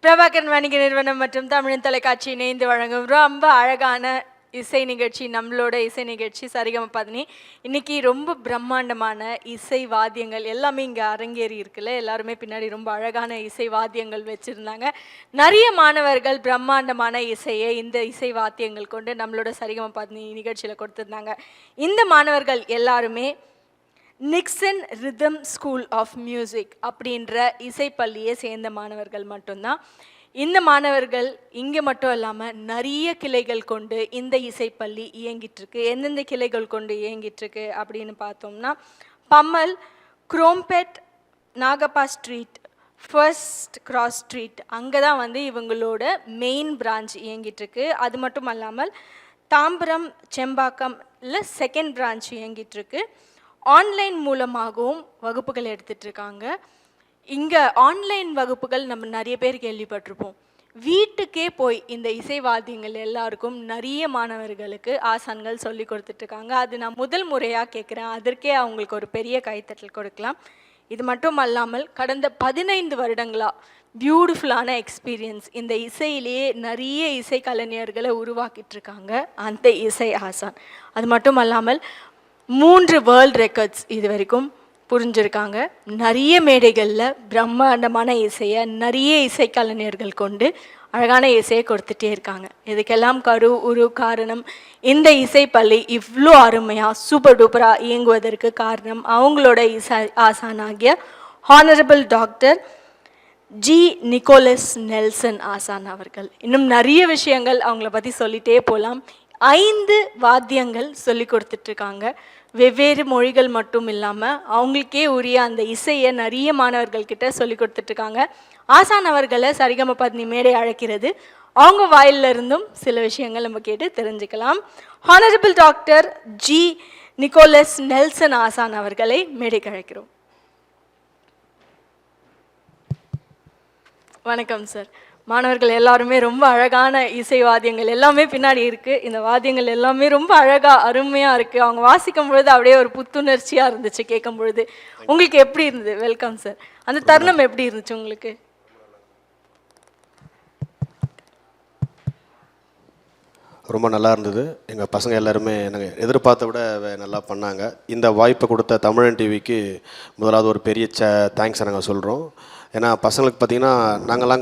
பிரபாகரன் வணிக நிறுவனம் மற்றும் தமிழின் தொலைக்காட்சி இணைந்து வழங்கும் ரொம்ப அழகான இசை நிகழ்ச்சி, நம்மளோட இசை நிகழ்ச்சி சரிகம 10. இன்னைக்கு ரொம்ப பிரம்மாண்டமான இசை வாத்தியங்கள் எல்லாமே இங்கே அரங்கேறி இருக்குல்ல. எல்லாருமே பின்னாடி ரொம்ப அழகான இசை வாத்தியங்கள் வச்சுருந்தாங்க. நிறைய மாணவர்கள் பிரம்மாண்டமான இசையை இந்த இசை வாத்தியங்கள் கொண்டு நம்மளோட சரிகம 10 நிகழ்ச்சியில் கொடுத்துருந்தாங்க. இந்த மாணவர்கள் எல்லாருமே Nixon rhythm school of music அப்படின்ற இசைப்பள்ளியை சேர்ந்த மாணவர்கள் மட்டும்தான். இந்த மாணவர்கள் இங்கே மட்டும் இல்லாமல் நிறைய கிளைகள் கொண்டு இந்த இசைப்பள்ளி இயங்கிட்டுருக்கு. எந்தெந்த கிளைகள் கொண்டு இயங்கிட்டுருக்கு அப்படின்னு பார்த்தோம்னா, Pammal, Chromepet, Nagappa street, first cross street, அங்கே தான் வந்து இவங்களோட மெயின் பிரான்ச் இயங்கிட்டுருக்கு. அது மட்டும் இல்லாமல் தாம்பரம், செம்பாக்கம் இல்லை செகண்ட் பிரான்ச் இயங்கிட்டுருக்கு. ஆன்லைன் மூலமாகவும் வகுப்புகள் எடுத்துகிட்ருக்காங்க. இங்கே ஆன்லைன் வகுப்புகள் நம்ம நிறைய பேர் கேள்விப்பட்டிருப்போம். வீட்டுக்கே போய் இந்த இசைவாத்தியங்கள் எல்லாருக்கும் நிறைய மாணவர்களுக்கு ஆசான்கள் சொல்லி கொடுத்துட்ருக்காங்க. அது நான் முதல் முறையாக கேட்குறேன். அதற்கே அவங்களுக்கு ஒரு பெரிய கைத்தட்டல் கொடுக்கலாம். இது மட்டும் அல்லாமல் கடந்த 15 வருடங்களாக பியூட்டிஃபுல்லான எக்ஸ்பீரியன்ஸ், இந்த இசையிலேயே நிறைய இசை கலைஞர்களை உருவாக்கிட்டுருக்காங்க அந்த இசை ஆசான். அது மட்டும் அல்லாமல் 3 வேர்ல்ட் ரெக்கார்ட்ஸ் இது வரைக்கும் புரிஞ்சிருக்காங்க. நிறைய மேடைகளில் பிரம்மாண்டமான இசையை நிறைய இசைக்கலைஞர்கள் கொண்டு அழகான இசையை கொடுத்துட்டே இருக்காங்க. இதுக்கெல்லாம் காரணம் இந்த இசைப்பள்ளி இவ்வளோ அருமையாக சூப்பர் டூப்பராக இயங்குவதற்கு காரணம் அவங்களோட இசை ஆசானாகிய honourable doctor G. Nicholas Nelson ஆசான் அவர்கள். இன்னும் நிறைய விஷயங்கள் அவங்கள பற்றி சொல்லிகிட்டே போகலாம். 5 வாத்தியங்கள் சொல்லி கொடுத்துட்ருக்காங்க. வெவ்வேறு மொழிகள் மட்டும் இல்லாமல் அவங்களுக்கே உரிய அந்த இசையை நிறைய மாணவர்கள்கிட்ட சொல்லி கொடுத்துட்ருக்காங்க. ஆசான் அவர்களை சரிகம 10 மேடை அழைக்கிறது. அவங்க வாயிலிருந்தும் சில விஷயங்கள் நம்ம கேட்டு தெரிஞ்சுக்கலாம். Honourable doctor G. Nicholas Nelson ஆசான் அவர்களை மேடைக்கு அழைக்கிறோம். வணக்கம் சார். மாணவர்கள் எல்லாருமே ரொம்ப அழகான இசை வாத்தியங்கள் எல்லாமே பின்னாடி இருக்குது. இந்த வாத்தியங்கள் எல்லாமே ரொம்ப அழகாக அருமையாக இருக்குது. அவங்க வாசிக்கும் பொழுது அப்படியே ஒரு புத்துணர்ச்சியாக இருந்துச்சு கேட்கும் பொழுது. உங்களுக்கு எப்படி இருந்தது? Welcome sir. அந்த தருணம் எப்படி இருந்துச்சு உங்களுக்கு? ரொம்ப நல்லா இருந்தது. எங்கள் பசங்க எல்லாருமே நாங்கள் எதிர்பார்த்த விட நல்லா பண்ணாங்க. இந்த வாய்ப்பை கொடுத்த தமிழன் டிவிக்கு முதலாவது ஒரு பெரிய தேங்க்ஸை நாங்கள் சொல்கிறோம். ஏன்னா பசங்களுக்கு பார்த்திங்கன்னா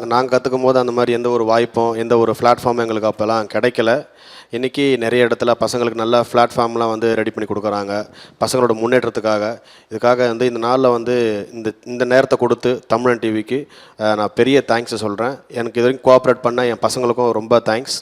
நாங்கள் கற்றுக்கும் போது அந்த மாதிரி எந்த ஒரு வாய்ப்பும் எந்த ஒரு பிளாட்ஃபார்மும் எங்களுக்கு அப்போல்லாம் கிடைக்கல. இன்றைக்கி நிறைய இடத்துல பசங்களுக்கு நல்ல பிளாட்ஃபார்ம்லாம் வந்து ரெடி பண்ணி கொடுக்குறாங்க பசங்களோட முன்னேற்றத்துக்காக. இதுக்காக வந்து இந்த நாளில் வந்து இந்த நேரத்தை கொடுத்து தமிழன் டிவிக்கு நான் பெரிய தேங்க்ஸை சொல்கிறேன். எனக்கு இது வரைக்கும் கோஆப்ரேட் பண்ண என் பசங்களுக்கும் ரொம்ப தேங்க்ஸ்.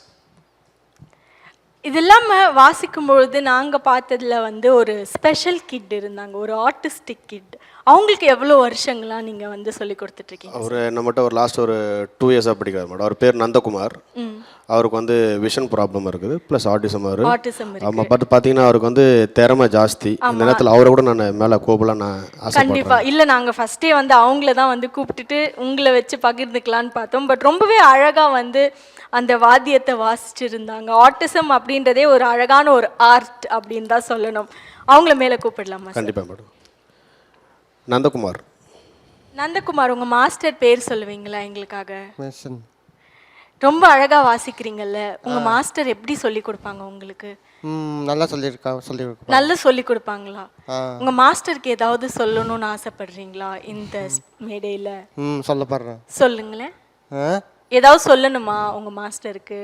இது இல்லாமல் வாசிக்கும் பொழுது நாங்கள் பார்த்ததில் வந்து ஒரு ஸ்பெஷல் கிட் இருந்தாங்க, ஒரு ஆர்டிஸ்டிக் கிட். அவங்களுக்கு எவ்வளோ வருஷங்களாக நீங்கள் வந்து சொல்லி கொடுத்துட்ருக்கீங்க? அவர் நம்மகிட்ட ஒரு லாஸ்ட் ஒரு 2 இயர்ஸாக படிக்கிறார் மேடம். அவர் பேர் நந்தகுமார். அவருக்கு வந்து விஷன் ப்ராப்ளம் இருக்குது, ப்ளஸ் ஆட்டிசம். ஆமாம், பட் பார்த்தீங்கன்னா அவருக்கு வந்து திறமை ஜாஸ்தி. இந்த நேரத்தில் அவரை கூட நான் மேலே கோபலாம் நான் கண்டிப்பாக இல்லை. நாங்கள் ஃபஸ்ட்டே வந்து அவங்கள தான் வந்து கூப்பிட்டுட்டு உங்களை வச்சு பகிர்ந்துக்கலான்னு பார்த்தோம். பட் ரொம்பவே அழகாக வந்து அந்த வாத்தியத்தை வாசிச்சுருந்தாங்க. ஆட்டிசம் அப்படின்றதே ஒரு அழகான ஒரு ஆர்ட் அப்படின்னு தான் சொல்லணும். அவங்கள மேலே கூப்பிடலாமா? கண்டிப்பாக மேடம். நந்தகுமார். நந்தகுமார், உங்கள் மாஸ்டர் பேர் சொல்லுவீங்களா எங்களுக்காக? ரொம்ப அழகாக வாசிக்கிறீங்கல்ல, உங்கள் மாஸ்டர் எப்படி சொல்லி கொடுப்பாங்க உங்களுக்கு? நல்லா நல்லா சொல்லி கொடுப்பாங்களா? உங்கள் மாஸ்டருக்கு ஏதாவது சொல்லணும்னு ஆசைப்படுறீங்களா இந்த மேடையில்? சொல்லுங்களேன். ஏதாவது சொல்லணுமா உங்கள் மாஸ்டருக்கு?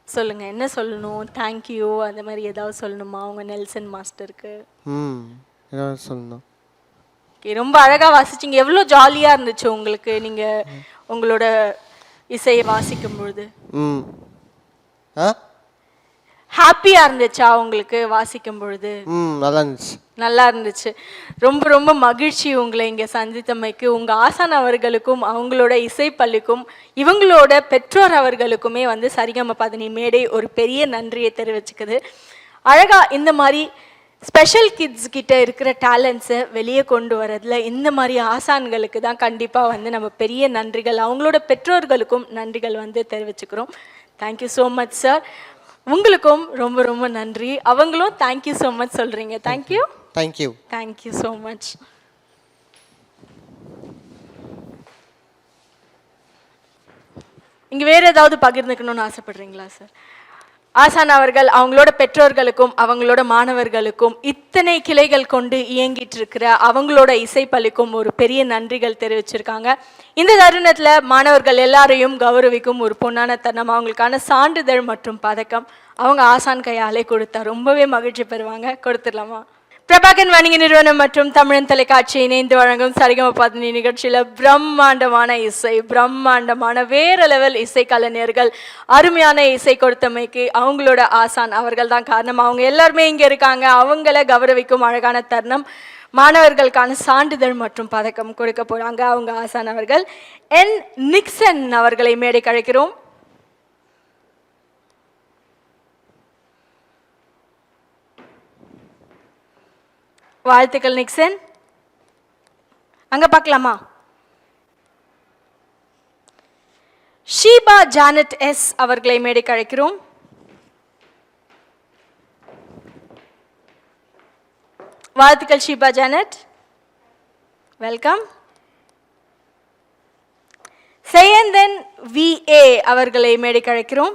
சொல்லுங்க, என்ன சொல்லணும்? தேங்க்யூ அந்த மாதிரி ஏதாவது சொல்லணுமா உங்கள் நெல்சன் மாஸ்டருக்கு? சொல்லணும். ரொம்ப அழகாக வாசிச்சிங்க. எவ்வளோ ஜாலியாக இருந்துச்சு உங்களுக்கு நீங்கள் உங்களோட இசையை வாசிக்கும் பொழுது? ஹாப்பியாக இருந்துச்சா உங்களுக்கு வாசிக்கும் பொழுது? நல்லா இருந்துச்சு. ரொம்ப ரொம்ப மகிழ்ச்சி உங்களை இங்கே சந்தித்தமைக்கு. உங்கள் ஆசான் அவர்களுக்கும் அவங்களோட இசைப்பள்ளிக்கும் இவங்களோட பெற்றோர் அவர்களுக்குமே வந்து சரிகம 10 மேடை ஒரு பெரிய நன்றியை தெரிவிச்சுக்குது. அழகாக இந்த மாதிரி ஸ்பெஷல் கிட்ஸ் கிட்ட இருக்கிற டேலண்ட்ஸை வெளியே கொண்டு வரதுல இந்த மாதிரி ஆசான்களுக்கு தான் கண்டிப்பாக வந்து நம்ம பெரிய நன்றிகள், அவங்களோட பெற்றோர்களுக்கும் நன்றிகள் வந்து தெரிவிச்சுக்கிறோம். Thank you so much sir. உங்களுக்கும் ரொம்ப ரொம்ப நன்றி. அவங்களும் தேங்க்யூ ஸோ மச் சொல்கிறீங்க. Thank you so much. இங்கே வேறு ஏதாவது பகிர்ந்துக்கணும்னு ஆசைப்படுறீங்களா சார்? ஆசான் அவர்கள் அவங்களோட பெற்றோர்களுக்கும் அவங்களோட மாணவர்களுக்கும் இத்தனை கிளைகள் கொண்டு இயங்கிட்டு இருக்கிற அவங்களோட இசைப்பள்ளிக்கும் ஒரு பெரிய நன்றிகள் தெரிவிச்சிருக்காங்க. இந்த தருணத்தில் மாணவர்கள் எல்லாரையும் கௌரவிக்கும் ஒரு பொன்னான தருணம். அவங்களுக்கான சான்றிதழ் மற்றும் பதக்கம் அவங்க ஆசான் கையாலே கொடுத்தா ரொம்பவே மகிழ்ச்சி பெறுவாங்க. கொடுத்துடலாமா? பிரபாகரன் வணிக நிறுவனம் மற்றும் தமிழன் தொலைக்காட்சி இணைந்து வழங்கும் சரிகம நிகழ்ச்சியில் பிரம்மாண்டமான இசை, பிரம்மாண்டமான வேற லெவல் இசை கலைஞர்கள் அருமையான இசை கொடுத்தமைக்கு அவங்களோட ஆசான் அவர்கள் தான் காரணம். அவங்க எல்லாருமே இங்கே இருக்காங்க. அவங்கள கௌரவிக்கும் அழகான தருணம். மாணவர்களுக்கான சான்றிதழ் மற்றும் பதக்கம் கொடுக்க போகிறாங்க அவங்க ஆசான் அவர்கள். என் நிக்சன் அவர்களை மேடைக்கு அழைக்கிறோம். வாழ்த்துக்கள் நிக்சன். அங்க பார்க்கலாமா? ஷீபா ஜானட் எஸ் அவர்களை மேடைக்கு அழைக்கிறோம். வாழ்த்துக்கள் ஷீபா ஜானட், வெல்கம். செயந்தன் VA அவர்களை மேடைக்கு அழைக்கிறோம்.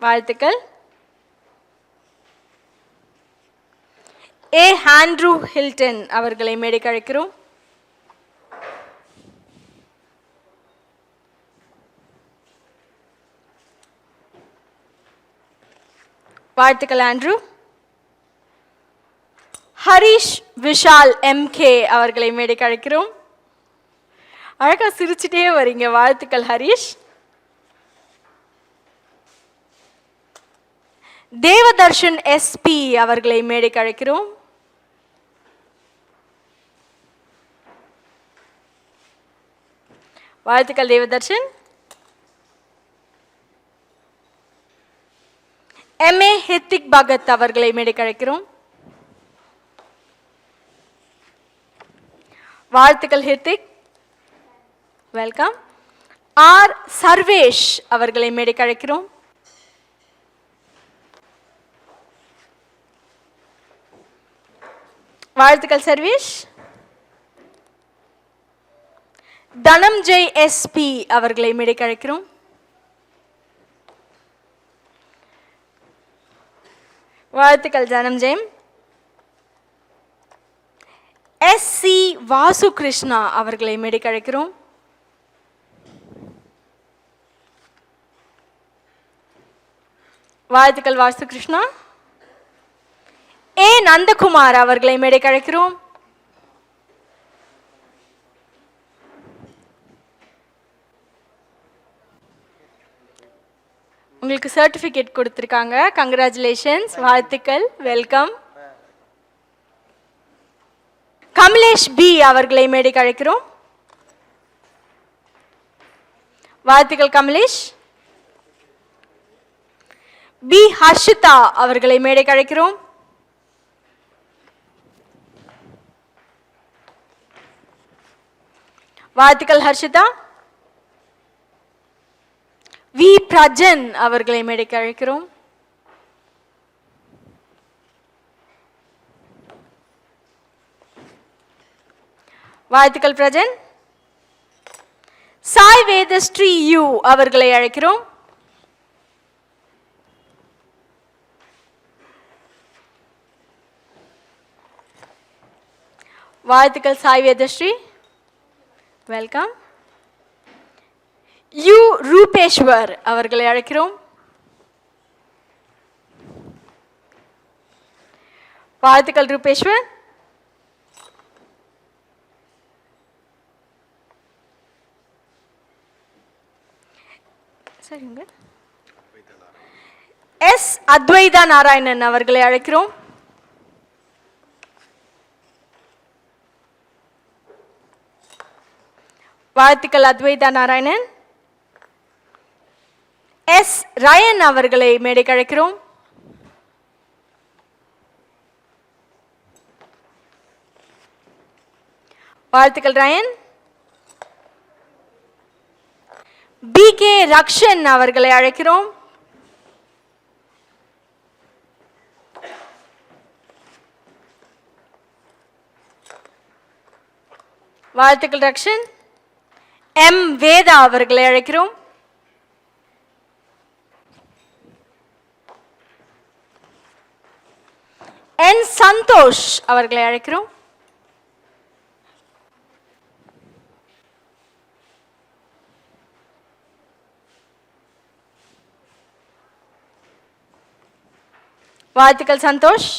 வாழ்த்துக்கள். ஆண்ட்ரூ ஹில்டன் அவர்களை மேடைக்கு அழைக்கிறோம். வாழ்த்துக்கள் ஆண்ட்ரூ. ஹரிஷ் விஷால் MK அவர்களை மேடைக்கு அழைக்கிறோம். அழகா சிரிச்சுட்டே வரீங்க. வாழ்த்துக்கள் ஹரிஷ். தேவதர்ஷன் SP அவர்களை மேடைக்கு அழைக்கிறோம். வாழ்த்துக்கள் தேவதர்ஷன். MA ஹித்திக் பகத் அவர்களை மேடைக்கு அழைக்கிறோம். வாழ்த்துக்கள் ஹித்திக், வெல்கம். R சர்வேஷ் அவர்களை மேடைக்கு அழைக்கிறோம். வாழ்த்துக்கள் சர்வேஷ். தனம்ஜெய் SP அவர்களை மேடைக்கு அழைக்கிறோம். வாழ்த்துக்கள் தனம்ஜெயம். SC வாசு கிருஷ்ணா அவர்களை மேடைக்கு அழைக்கிறோம். வாழ்த்துக்கள் வாசு கிருஷ்ணா. நந்தகுமார் அவர்களை மேடைக்கு அழைக்கிறோம். உங்களுக்கு சர்டிஃபிகேட் கொடுத்துருக்காங்க. கங்க்ராச்சுலேஷன்ஸ், வாழ்த்துக்கள், வெல்கம். கமலேஷ் B அவர்களை மேடைக்கு அழைக்கிறோம். வாழ்த்துக்கள் கமலேஷ். B ஹர்ஷிதா அவர்களை மேடைக்கு அழைக்கிறோம். வாழ்த்துக்கள் ஹர்ஷிதா. V பிரஜன் அவர்களை மேடைக்கு அழைக்கிறோம். வாழ்த்துக்கள் பிரஜன். சாய் வேதஸ்ரீ U அவர்களை அழைக்கிறோம். வாழ்த்துக்கள் சாய் வேதஸ்ரீ, வெல்கம். U ரூபேஸ்வர் அவர்களை அழைக்கிறோம். வாழ்த்துக்கள் ரூபேஸ்வர். சரிங்க. S அத்வைதா நாராயணன் அவர்களை அழைக்கிறோம். வாழ்த்துக்கள் அத்வைதா நாராயணன். S ரயன் அவர்களை மேடைக்கு அழைக்கிறோம். வாழ்த்துக்கள் ரயன். BK ரக்ஷன் அவர்களை அழைக்கிறோம். வாழ்த்துக்கள் ரக்ஷன். எம் வேதா அவர்களை அழைக்கிறோம். என் சந்தோஷ் அவர்களை அழைக்கிறோம். வாழ்த்துக்கள் சந்தோஷ்.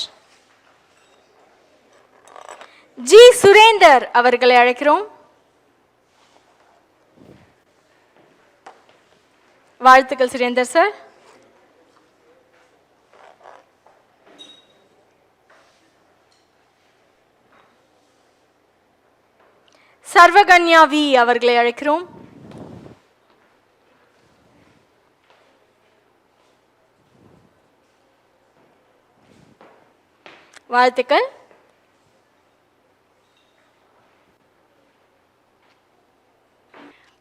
ஜி சுரேந்தர் அவர்களை அழைக்கிறோம். வாழ்த்துக்கள் சுரேந்தர் சார். சர்வகன்யா வி அவர்களை அழைக்கிறோம். வாழ்த்துக்கள்.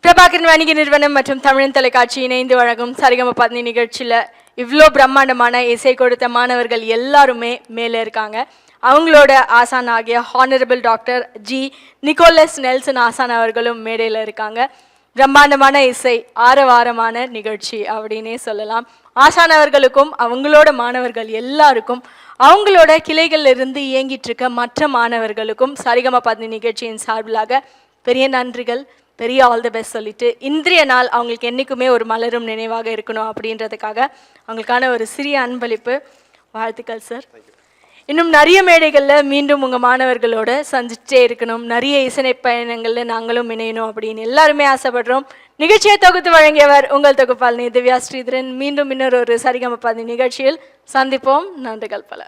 பிரபாகரன் வணிக நிறுவனம் மற்றும் தமிழன் தொலைக்காட்சி இணைந்து வழங்கும் சரிகம 15 நிகழ்ச்சியில் இவ்வளோ பிரம்மாண்டமான இசை கொடுத்த மாணவர்கள் எல்லாருமே மேலே இருக்காங்க. அவங்களோட ஆசான் ஆகிய honourable doctor G Nicholas Nelson ஆசான் அவர்களும் மேடையில் இருக்காங்க. பிரம்மாண்டமான இசை ஆரவாரமான நிகழ்ச்சி அப்படின்னே சொல்லலாம். ஆசான் அவர்களுக்கும் அவங்களோட மாணவர்கள் எல்லாருக்கும் அவங்களோட கிளைகளில் இருந்து இயங்கிட்டு இருக்க மற்ற மாணவர்களுக்கும் சரிகம 15 நிகழ்ச்சியின் சார்பிலாக பெரிய நன்றிகள், பெரிய ஆல் தி பெஸ்ட் சொல்லிட்டு இன்றைய நாள் அவங்களுக்கு என்றைக்குமே ஒரு மலரும் நினைவாக இருக்கணும் அப்படின்றதுக்காக அவங்களுக்கான ஒரு சிறிய அன்பளிப்பு. வாழ்த்துக்கள் சார். இன்னும் நிறைய மேடைகளில் மீண்டும் உங்கள் மாணவர்களோட சந்திச்சே இருக்கணும், நிறைய இசை பயணங்களில் நாங்களும் இணையணும் அப்படின்னு எல்லாருமே ஆசைப்படுறோம். நிகழ்ச்சியை தொகுத்து வழங்கியவர் உங்கள் தொகுப்பாளினி திவ்யா ஸ்ரீதரன். மீண்டும் இன்னொரு சரிகம 15 நிகழ்ச்சியில் சந்திப்போம். நன்றிகள் பல.